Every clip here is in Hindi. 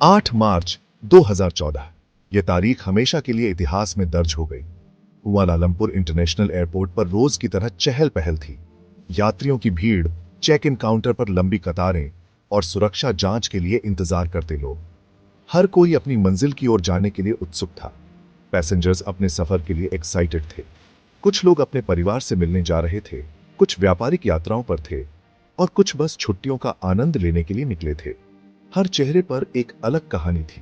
8 मार्च 2014। यह तारीख हमेशा के लिए इतिहास में दर्ज हो गई। कुआलालंपुर इंटरनेशनल एयरपोर्ट पर रोज की तरह चहल पहल थी। यात्रियों की भीड़, चेक इन काउंटर पर लंबी कतारें और सुरक्षा जांच के लिए इंतजार करते लोग। हर कोई अपनी मंजिल की ओर जाने के लिए उत्सुक था। पैसेंजर्स अपने सफर के लिए एक्साइटेड थे। कुछ लोग अपने परिवार से मिलने जा रहे थे, कुछ व्यापारिक यात्राओं पर थे और कुछ बस छुट्टियों का आनंद लेने के लिए निकले थे। हर चेहरे पर एक अलग कहानी थी।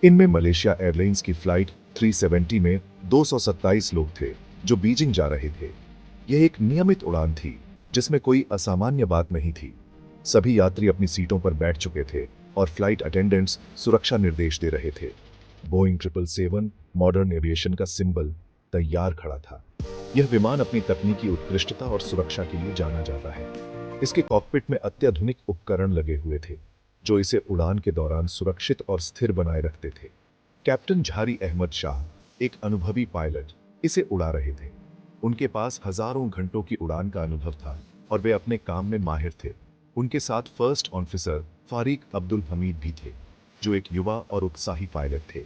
इनमें मलेशिया एयरलाइंस की फ्लाइट 370 में 227 लोग थे जो बीजिंग जा रहे थे। यह एक नियमित उड़ान थी जिसमें कोई असामान्य बात नहीं थी। सभी यात्री अपनी सीटों पर बैठ चुके थे और फ्लाइट अटेंडेंट्स सुरक्षा निर्देश दे रहे थे। बोइंग 777 मॉडर्न एविएशन का सिंबल तैयार खड़ा था। यह विमान अपनी तकनीकी उत्कृष्टता और सुरक्षा के लिए जाना जाता है। इसके कॉकपिट में अत्याधुनिक उपकरण लगे हुए थे जो इसे उड़ान के दौरान सुरक्षित और स्थिर बनाए रखते थे। कैप्टन झारी अहमद शाह, एक अनुभवी पायलट, इसे उड़ा रहे थे। उनके पास हजारों घंटों की उड़ान का अनुभव था और वे अपने काम में माहिर थे। उनके साथ फर्स्ट ऑफिसर फारिक अब्दुल हमीद भी थे जो एक युवा और उत्साही पायलट थे।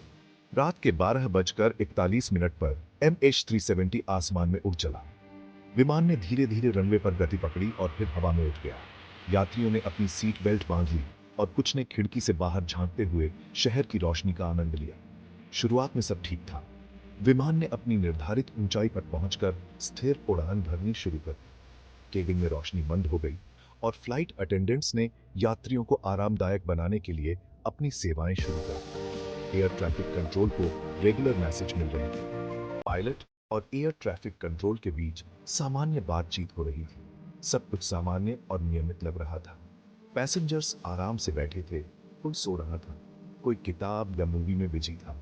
रात के 12:41 पर MH370 आसमान में उड़ चला। विमान ने धीरे धीरे रनवे पर गति पकड़ी और फिर हवा में उठ गया। यात्रियों ने अपनी सीट बेल्ट बांध ली और कुछ ने खिड़की से बाहर झांकते हुए शहर की रोशनी का आनंद लिया। शुरुआत में सब ठीक था। विमान ने अपनी निर्धारित ऊंचाई पर पहुंचकर स्थिर उड़ान भरनी शुरू कर दी। केबिन में रोशनी बंद हो गई और फ्लाइट अटेंडेंट्स ने यात्रियों को आरामदायक बनाने के लिए अपनी सेवाएं शुरू कर दी। एयर ट्रैफिक कंट्रोल को रेगुलर मैसेज मिल रहे थे। पायलट और एयर ट्रैफिक कंट्रोल के बीच सामान्य बातचीत हो रही थी। सब कुछ सामान्य और नियमित लग रहा था। पैसेंजर्स आराम से बैठे थे, कोई सो रहा था, कोई किताब या मूवी में बिजी था।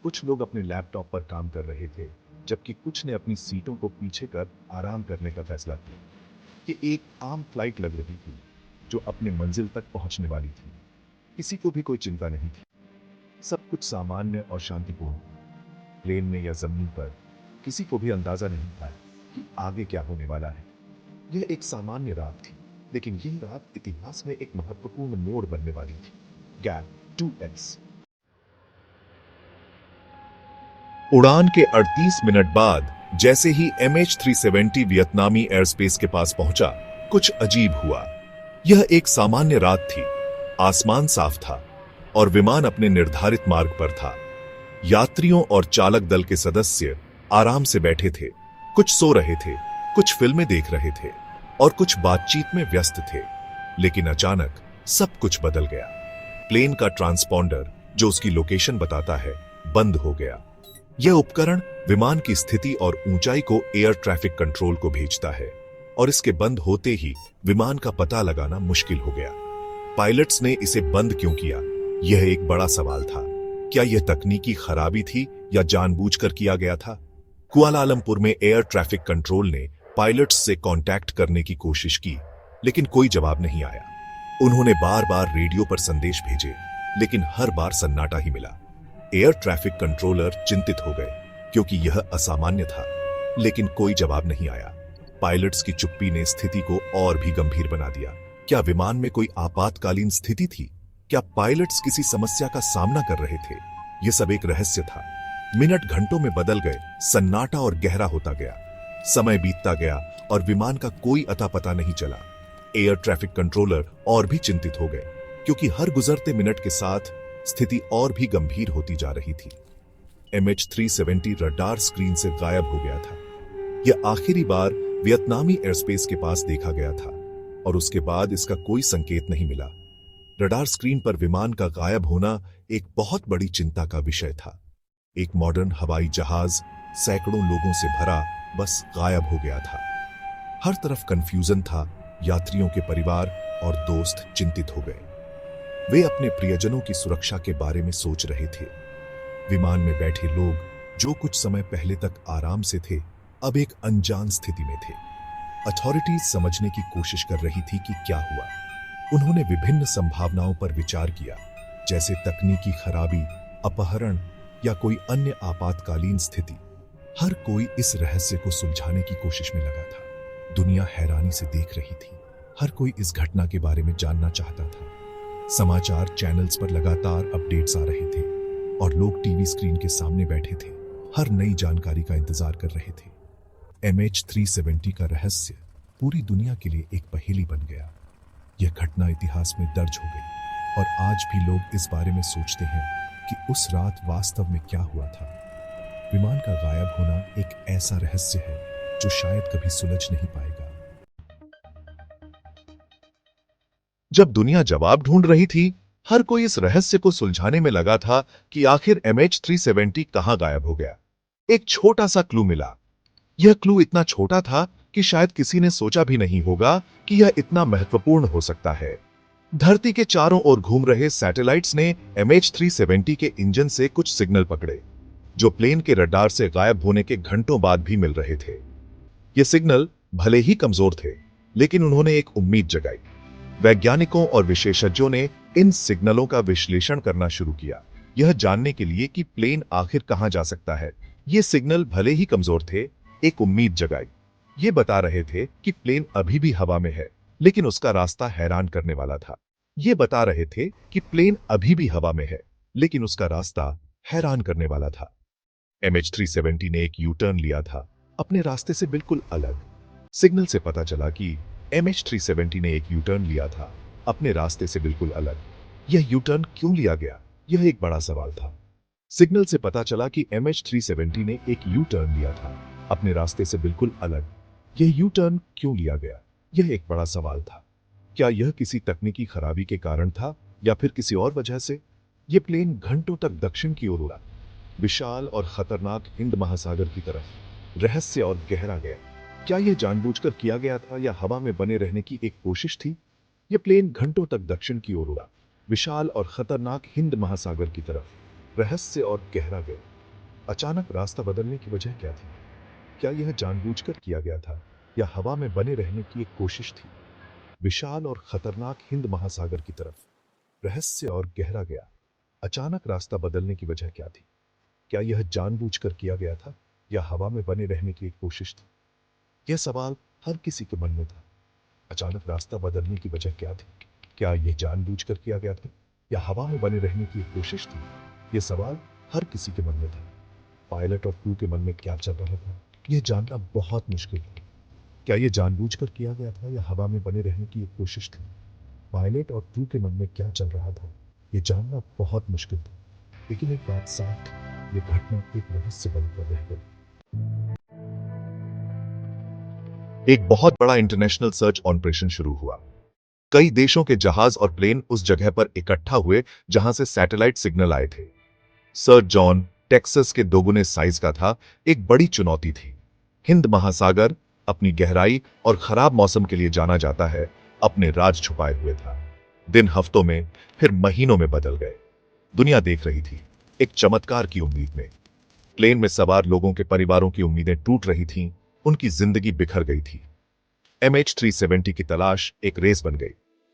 कुछ लोग अपने लैपटॉप पर काम कर रहे थे, जबकि कुछ ने अपनी सीटों को पीछे कर आराम करने का फैसला किया। ये एक आम फ्लाइट लग रही थी जो अपने मंजिल तक पहुंचने वाली थी। किसी को भी कोई चिंता नहीं थी। सब कुछ सामान्य और शांतिपूर्ण। प्लेन में या जमीन पर किसी को भी अंदाजा नहीं था कि आगे क्या होने वाला है। यह एक सामान्य रात थी, लेकिन यह रात इतिहास में एक महत्वपूर्ण मोड़ बनने वाली थी। Gap 2S। उड़ान के 38 मिनट बाद जैसे ही MH370 वियतनामी एयरस्पेस के पास पहुंचा, कुछ अजीब हुआ। यह एक सामान्य रात थी। आसमान साफ था और विमान अपने निर्धारित मार्ग पर था। यात्रियों और चालक दल के सदस्य आराम से बैठे थे। कुछ सो रहे थे, कुछ फिल्में देख रहे थे और कुछ बातचीत में व्यस्त थे। लेकिन अचानक सब कुछ बदल गया। प्लेन का ट्रांसपॉन्डर जो उसकी लोकेशन बताता है, बंद हो गया। यह उपकरण विमान की स्थिति और ऊंचाई को एयर ट्रैफिक कंट्रोल को भेजता है और इसके बंद होते ही विमान का पता लगाना मुश्किल हो गया। पायलट्स ने इसे बंद क्यों किया, यह एक बड़ा सवाल था। क्या यह तकनीकी खराबी थी या जानबूझकर किया गया था? कुआलालंपुर में एयर ट्रैफिक कंट्रोल ने पायलट्स से कांटेक्ट करने की कोशिश की, लेकिन कोई जवाब नहीं आया। उन्होंने बार बार रेडियो पर संदेश भेजे, लेकिन हर बार सन्नाटा ही मिला। एयर ट्रैफिक कंट्रोलर चिंतित हो गए क्योंकि यह असामान्य था, लेकिन कोई जवाब नहीं आया। पायलट्स की चुप्पी ने स्थिति को और भी गंभीर बना दिया। क्या विमान में कोई आपातकालीन स्थिति थी? क्या पायलट्स किसी समस्या का सामना कर रहे थे? यह सब एक रहस्य था। मिनट घंटों में बदल गए, सन्नाटा और गहरा होता गया। समय बीतता गया और विमान का कोई अता पता नहीं चला। एयर ट्रैफिक कंट्रोलर और भी चिंतित हो गए क्योंकि हर गुजरते मिनट के साथ स्थिति और भी गंभीर होती जा रही थी। MH370 रडार स्क्रीन से गायब हो गया था। यह आखिरी बार वियतनामी एयरस्पेस के पास देखा गया था और उसके बाद इसका कोई संकेत नहीं मिला। रडार स्क्रीन पर विमान का गायब होना एक बहुत बड़ी चिंता का विषय था। एक मॉडर्न हवाई जहाज सैकड़ों लोगों से भरा बस गायब हो गया था। हर तरफ कंफ्यूजन था। यात्रियों के परिवार और दोस्त चिंतित हो गए। वे अपने प्रियजनों की सुरक्षा के बारे में सोच रहे थे। विमान में बैठे लोग जो कुछ समय पहले तक आराम से थे, अब एक अनजान स्थिति में थे। अथॉरिटीज समझने की कोशिश कर रही थी कि क्या हुआ। उन्होंने विभिन्न संभावनाओं पर विचार किया, जैसे तकनीकी खराबी, अपहरण या कोई अन्य आपातकालीन स्थिति। हर कोई इस रहस्य को सुलझाने की कोशिश में लगा था। दुनिया हैरानी से देख रही थी। हर कोई इस घटना के बारे में जानना चाहता था। समाचार चैनल्स पर लगातार अपडेट्स आ रहे थे और लोग टीवी स्क्रीन के सामने बैठे थे, हर नई जानकारी का इंतजार कर रहे थे। MH370 का रहस्य पूरी दुनिया के लिए एक पहेली बन गया। यह घटना इतिहास में दर्ज हो गई और आज भी लोग इस बारे में सोचते हैं कि उस रात वास्तव में क्या हुआ था। विमान का गायब होना एक ऐसा रहस्य है जो शायद कभी सुलझ नहीं पाएगा। जब दुनिया जवाब ढूंढ रही थी, हर कोई इस रहस्य को सुलझाने में लगा था कि आखिर MH370 कहां गायब हो गया। एक छोटा सा क्लू मिला। यह क्लू इतना छोटा था कि शायद किसी ने सोचा भी नहीं होगा कि यह इतना महत्वपूर्ण हो सकता है। धरती के चारों ओर घूम रहे सैटेलाइट्स ने MH370 के इंजन से कुछ सिग्नल पकड़े, जो प्लेन के रडार से गायब होने के घंटों बाद भी मिल रहे थे। ये सिग्नल भले ही कमजोर थे, लेकिन उन्होंने एक उम्मीद जगाई। वैज्ञानिकों और विशेषज्ञों ने इन सिग्नलों का विश्लेषण करना शुरू किया, यह जानने के लिए कि प्लेन आखिर कहां जा सकता है। ये सिग्नल भले ही कमजोर थे, एक उम्मीद जगाई। ये बता रहे थे कि प्लेन अभी भी हवा में है, लेकिन उसका रास्ता हैरान करने वाला था। ये बता रहे थे कि प्लेन अभी भी हवा में है, लेकिन उसका रास्ता हैरान करने वाला था। MH370 ने एक यू टर्न लिया था, अपने रास्ते से बिल्कुल अलग। सिग्नल से पता चला कि MH370 ने एक यू टर्न लिया था, अपने रास्ते से बिल्कुल अलग। यह यू टर्न क्यों लिया गया, यह एक बड़ा सवाल था। सिग्नल से पता चला कि MH370 ने एक यू टर्न लिया था, अपने रास्ते से बिल्कुल अलग। यह यू टर्न क्यों लिया गया, यह एक बड़ा सवाल था। क्या यह किसी तकनीकी खराबी के कारण था या फिर किसी और वजह से? यह प्लेन घंटों तक दक्षिण की ओर उड़ा, विशाल और खतरनाक हिंद महासागर की तरफ, रहस्य और गहरा गया। क्या यह जानबूझकर किया गया था या हवा में बने रहने की एक कोशिश थी? यह प्लेन घंटों तक दक्षिण की ओर उड़ा, विशाल और खतरनाक हिंद महासागर की तरफ, रहस्य और गहरा गया। अचानक रास्ता बदलने की वजह क्या थी? क्या यह जानबूझकर किया गया था या हवा में बने रहने की एक कोशिश थी? विशाल और खतरनाक हिंद महासागर की तरफ, रहस्य और गहरा गया। अचानक रास्ता बदलने की वजह क्या थी? क्या यह जानबूझकर किया गया था या हवा में बने रहने की एक कोशिश थी? यह सवाल हर किसी के मन में था। अचानक रास्ता बदलने की वजह क्या थी? क्या यह जानबूझकर किया गया था या हवा में बने रहने की एक कोशिश थी? यह सवाल हर किसी के मन में था। पायलट और क्रू के मन में क्या चल रहा था, यह जानना बहुत मुश्किल था। क्या यह जानबूझकर किया गया था या हवा में बने रहने की एक कोशिश थी? पायलट और क्रू के मन में क्या चल रहा था, यह जानना बहुत मुश्किल था। लेकिन एक बात साफ थी, यह घटना एक रहस्य बनकर रह गई। एक बहुत बड़ा इंटरनेशनल सर्च ऑपरेशन शुरू हुआ। कई देशों के जहाज और प्लेन उस जगह पर इकट्ठा हुए जहां से सैटेलाइट सिग्नल आए थे। सर जॉन टेक्सास के दोगुने साइज का था, एक बड़ी चुनौती थी। हिंद महासागर अपनी गहराई और खराब मौसम के लिए जाना जाता है, अपने राज छुपाए हुए था। दिन हफ्तों में फिर महीनों में बदल गए। दुनिया देख रही थी, एक चमत्कार की उम्मीद में। प्लेन में सवार लोगों के परिवारों की उम्मीदें टूट रही थीं, उनकी जिंदगी बिखर गई थी। MH370 की तलाश एक रेस बन गई,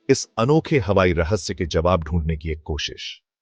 इस अनोखे हवाई रहस्य के जवाब ढूंढने की एक कोशिश।